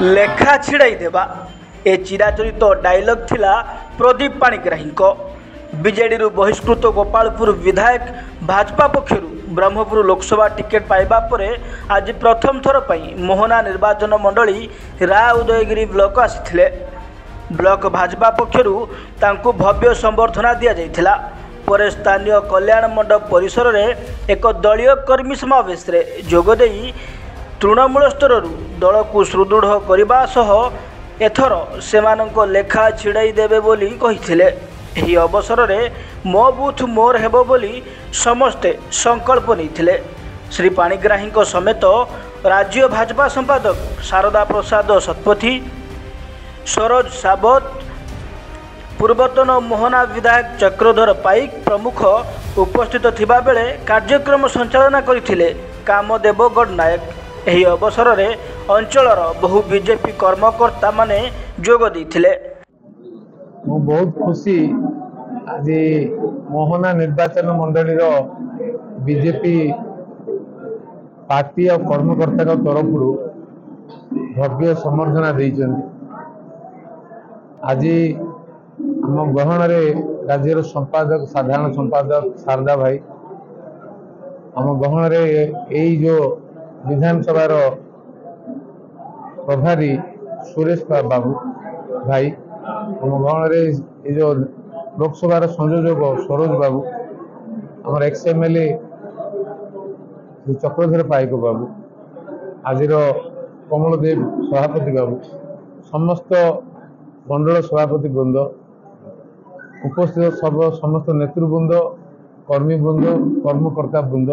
लेखा छिड़ाई देवा ए चिराचरित डायलॉग थिला प्रदीप पाणिग्राही बीजेडी बहिष्कृत गोपालपुर विधायक भाजपा पक्षर ब्रह्मपुर लोकसभा टिकेट पाइबा परे आज प्रथम थर पर मोहना निर्वाचन मंडली रा उदयगिरी ब्लॉक आसिथिले। ब्लॉक भाजपा पक्षर तांकु भव्य संबर्धना दि जाइथिला। परे स्थानीय कल्याण मंडप परिसर में एक दलीय कर्मी समावेश जोगदेई तृणमूल स्तर दल को सुदृढ़ करने सह एथर सेमानंको लेखा छिड़ाई देवे बोली कहिथिले। एही अवसर में मो बूथ मोर हेबो बोली समस्ते संकल्प नहीं। श्री पाणिग्राही समेत राज्य भाजपा संपादक शारदा प्रसाद शतपथी, सरोज सावत, पूर्वतन मोहना विधायक चक्रधर पाइक प्रमुख उपस्थित थिबा बेले कार्यक्रम संचालना करथिले कामदेव गडनायक। एही अवसर में अंचलर बहु बीजेपी कर्मकर्ता माने जोग देथिले। मु बहुत खुशी आज मोहना निर्वाचन मंडली बीजेपी पार्टी और कर्मकर्ता तरफ भव्य समर्थना देइछन। आज आम गहन राज्यर संपादक साधारण संपादक शारदा भाई, आम गहन यही जो विधानसभा प्रभारी सुरेश बाबू भाई, आम गहन जो लोकसभा संयोजक सरोज बाबू, आम एक्स एमएलए चक्रधर पाइक बाबू, आज कमलदेव सभापति बाबू, समस्त मंडल सभापति वृंद उपस्थित समस्त नेतृवृंद, कर्मी वृंद, कर्मकर्ता वृंद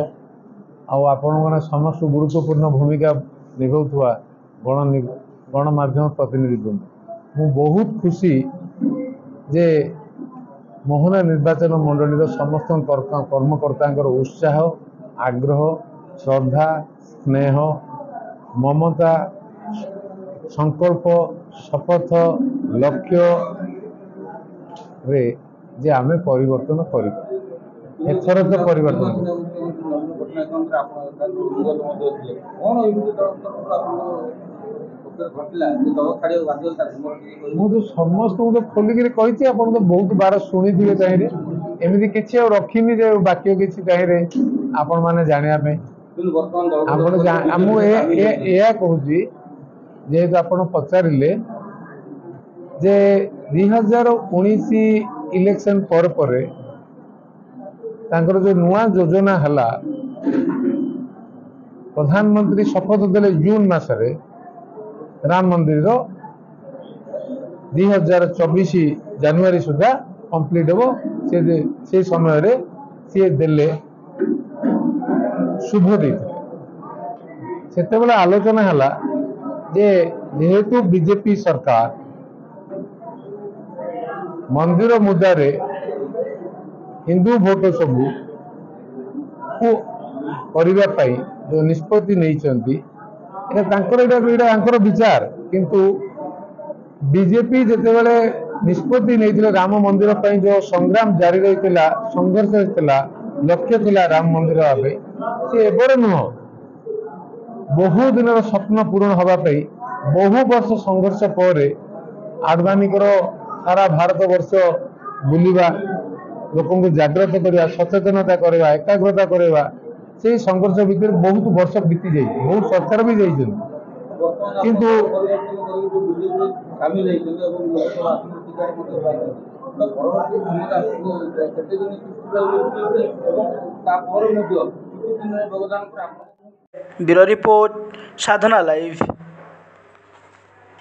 आपण समस्त गुरुत्वपूर्ण भूमिका निभाउथुवा गणमाध्यम प्रतिनिधि वृंद, मु बहुत खुशी जे मोहना निर्वाचन मंडली समस्त कर्मकर्ता उत्साह, आग्रह, श्रद्धा, स्नेह, ममता, संकल्प, शपथ, लक्ष्य रे जे आमे परिवर्तन करिबा। एथर तो परिवर्तन मुझे समस्त खोलिक कही आप बहुत बार शुणी थे चाहिए एमती किसी रखीनी जे बाक्य किसी चाहिए आपण मैंने जानापी कहूँ जेहेतु आप पचारे जे 2019 इलेक्शन पर जो नुआ योजना हला प्रधानमंत्री शपथ देले जून मासरे राम मंदिर 2024 जनवरी सुधा कंप्लीट हम से समय रे सी देले शुभ देते से आलोचना हला जे जेहेतु बीजेपी सरकार मंदिर मुद्दारे हिंदू भोट सबू को जो निष्पत्ति नहीं विचार, किंतु बीजेपी जितेबाला निष्पत्ति नहीं राम मंदिर पर जो संग्राम जारी रही संघर्ष होता लक्ष्य थिला राम मंदिर भाई सी एबर नुह बहु दिन स्वप्न पूरण होगापी बहु वर्ष संघर्ष पर आडवाणी सारा भारत वर्ष बुलवा लोक जागृत करवा, सचेतनता करवा, एकाग्रता करवा, से संघर्ष भितर बहुत वर्ष बीती जाए, बहुत सरकार भी जाइए किंतु ब्यूरो रिपोर्ट साधना लाइव।